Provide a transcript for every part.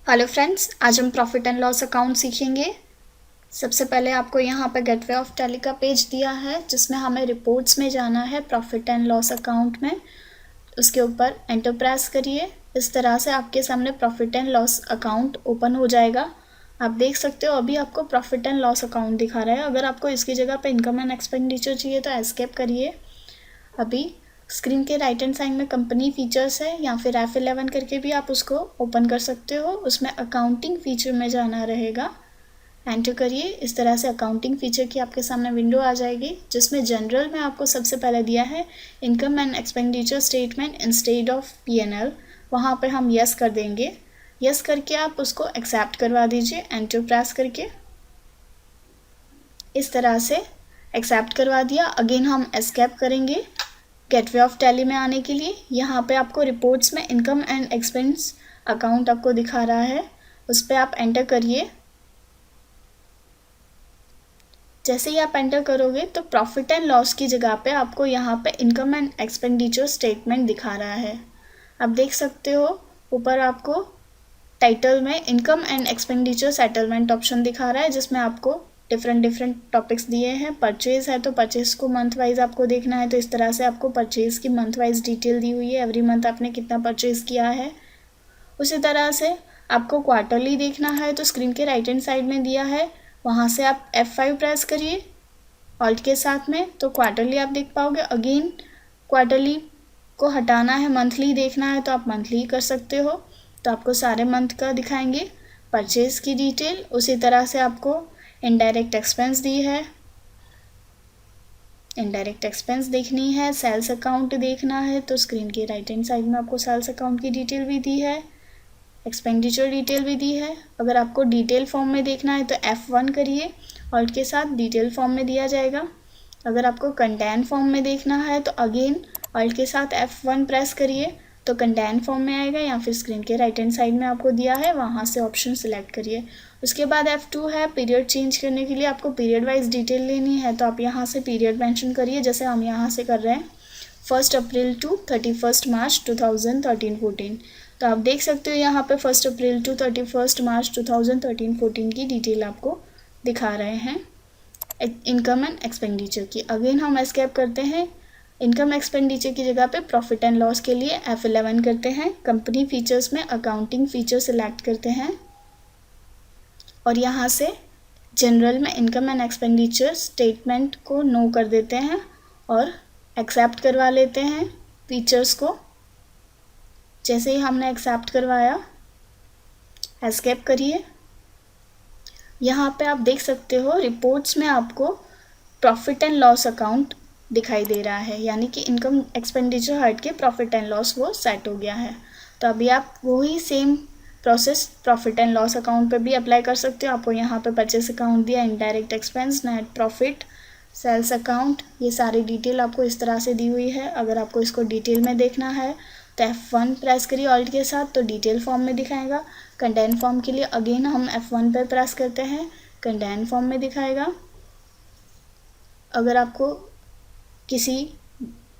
Hello friends, आज हम profit and loss account सीखेंगे। सबसे पहले आपको यहाँ पे गेटवे ऑफ टैली का पेज दिया है जिसमें हमें रिपोर्ट्स में जाना है प्रॉफिट एंड लॉस अकाउंट में। उसके ऊपर एंटर प्रेस करिए। इस तरह से आपके सामने profit and loss account open हो जाएगा। आप देख सकते हो अभी आपको प्रॉफिट एंड लॉस अकाउंट दिखा रहा है। अगर आपको इसकी जगह पे इनकम एंड एक्सपेंडिचर चाहिए तो एस्केप करिए। अभी स्क्रीन के राइट हैंड साइड में कंपनी फीचर्स है या फिर F11 करके भी आप उसको ओपन कर सकते हो। उसमें अकाउंटिंग फीचर में जाना रहेगा। एंटर करिए। इस तरह से अकाउंटिंग फीचर की आपके सामने विंडो आ जाएगी जिसमें जनरल में आपको सबसे पहले दिया है income and expenditure statement instead of P&L। वहाँ पे हम यस कर देंगे। यस करके आप उसको एक्सेप्ट करवा दीजिए एंटर प्रेस करके। इस तरह से एक्सेप्ट करवा दिया। अगेन हम एस्केप करेंगे गेटवे ऑफ टैली में आने के लिए। यहाँ पे आपको रिपोर्ट्स में इनकम एंड एक्सपेंस अकाउंट आपको दिखा रहा है, उस पर आप एंटर करिए। जैसे ही आप एंटर करोगे तो प्रॉफिट एंड लॉस की जगह पे आपको यहाँ पे इनकम एंड एक्सपेंडिचर स्टेटमेंट दिखा रहा है। आप देख सकते हो ऊपर आपको टाइटल में income and expenditure settlement option दिखा रहा है जिसमें आपको डिफरेंट टॉपिक्स दिए हैं। परचेज़ है तो परचेज़ को मंथ वाइज आपको देखना है, तो इस तरह से आपको परचेज़ की मंथ वाइज डिटेल दी हुई है। एवरी मंथ आपने कितना परचेज़ किया है। उसी तरह से आपको क्वार्टरली देखना है तो स्क्रीन के राइट हैंड साइड में दिया है, वहाँ से आप F5 प्रेस करिए ऑल्ट के साथ में, तो क्वार्टरली आप देख पाओगे। अगेन क्वार्टरली को हटाना है, मंथली देखना है तो आप मंथली कर सकते हो, तो आपको सारे मंथ का दिखाएंगे परचेज़ की डिटेल। उसी तरह से आपको इनडायरेक्ट एक्सपेंस दी है, इनडायरेक्ट एक्सपेंस देखनी है। सेल्स अकाउंट देखना है तो स्क्रीन के राइट हैंड साइड में आपको सेल्स अकाउंट की डिटेल भी दी है, एक्सपेंडिचर डिटेल भी दी है। अगर आपको डिटेल फॉर्म में देखना है तो F1 करिए, ऑल्ट के साथ डिटेल फॉर्म में दिया जाएगा। अगर आपको कंटेंट फॉर्म में देखना है तो अगेन ऑल्ट के साथ F1 प्रेस करिए तो कंटेंट फॉर्म में आएगा, या फिर स्क्रीन के राइट हैंड साइड में आपको दिया है वहाँ से ऑप्शन सिलेक्ट करिए। उसके बाद F2 है पीरियड चेंज करने के लिए। आपको पीरियड वाइज डिटेल लेनी है तो आप यहाँ से पीरियड मेंशन करिए, जैसे हम यहाँ से कर रहे हैं 1 अप्रैल टू 31 मार्च 2013-14। तो आप देख सकते हो यहाँ पे 1 अप्रैल टू 31 मार्च 2013-14 की डिटेल आपको दिखा रहे हैं इनकम एंड एक्सपेंडिचर की। अगेन हम एस्केप करते हैं। इनकम एक्सपेंडिचर की जगह पे प्रॉफिट एंड लॉस के लिए F11 करते हैं। कंपनी फीचर्स में अकाउंटिंग फीचर सिलेक्ट करते हैं और यहाँ से जनरल में इनकम एंड एक्सपेंडिचर स्टेटमेंट को नो कर देते हैं और एक्सेप्ट करवा लेते हैं फीचर्स को। जैसे ही हमने एक्सेप्ट करवाया एस्केप करिए। यहाँ पे आप देख सकते हो रिपोर्ट्स में आपको प्रॉफिट एंड लॉस अकाउंट दिखाई दे रहा है, यानी कि इनकम एक्सपेंडिचर हट के प्रॉफिट एंड लॉस वो सेट हो गया है। तो अभी आप वही same process profit and loss account पे भी अप्लाई कर सकते हो। आपको यहाँ पे परचेस अकाउंट दिया, indirect expense, net profit, sales account, ये सारी डिटेल आपको इस तरह से दी हुई है। अगर आपको इसको डिटेल में देखना है तो F1 प्रेस करिए ऑल्ट के साथ तो डिटेल फॉर्म में दिखाएगा। कंटेंट फॉर्म के लिए अगेन हम F1 पे प्रेस करते हैं, कंटेंट फॉर्म में दिखाएगा। अगर आपको किसी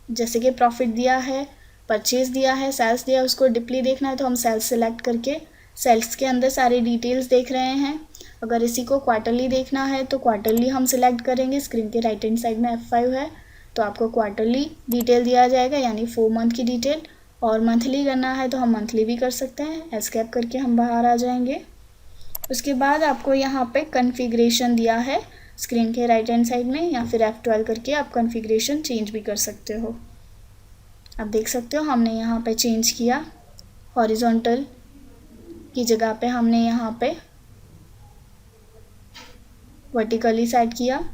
जैसे कि प्रॉफिट दिया है, परचेज दिया है, सेल्स दिया है, उसको डीपली देखना है तो हम सेल्स सेलेक्ट करके सेल्स के अंदर सारी डिटेल्स देख रहे हैं। अगर इसी को क्वार्टरली देखना है तो क्वार्टरली हम सिलेक्ट करेंगे। स्क्रीन के राइट हैंड साइड में F5 है तो आपको क्वार्टरली डिटेल दिया जाएगा, यानी 4 मंथ की डिटेल। और मंथली करना है तो हम मंथली भी कर सकते हैं। एस्केप करके हम बाहर आ जाएंगे। उसके बाद आपको यहाँ पे कॉन्फ़िगरेशन दिया है स्क्रीन के राइट हैंड साइड में, या फिर F12 करके आप कॉन्फ़िगरेशन चेंज भी कर सकते हो। आप देख सकते हो हमने यहाँ पे चेंज किया, हॉरिजॉन्टल की जगह पे हमने यहाँ पे वर्टिकली सेट किया।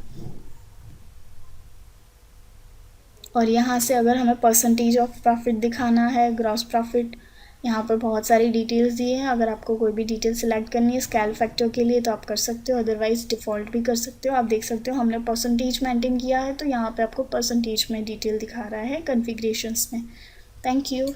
और यहाँ से अगर हमें परसेंटेज ऑफ प्रॉफिट दिखाना है, ग्रॉस प्रॉफिट, यहाँ पर बहुत सारी डिटेल्स दी है। अगर आपको कोई भी डिटेल सिलेक्ट करनी है स्केल फैक्टर के लिए तो आप कर सकते हो, अदरवाइज डिफ़ॉल्ट भी कर सकते हो। आप देख सकते हो हमने परसेंटेज मेंटेन किया है तो यहाँ पे आपको परसेंटेज में डिटेल दिखा रहा है कॉन्फ़िगरेशंस में। Thank you.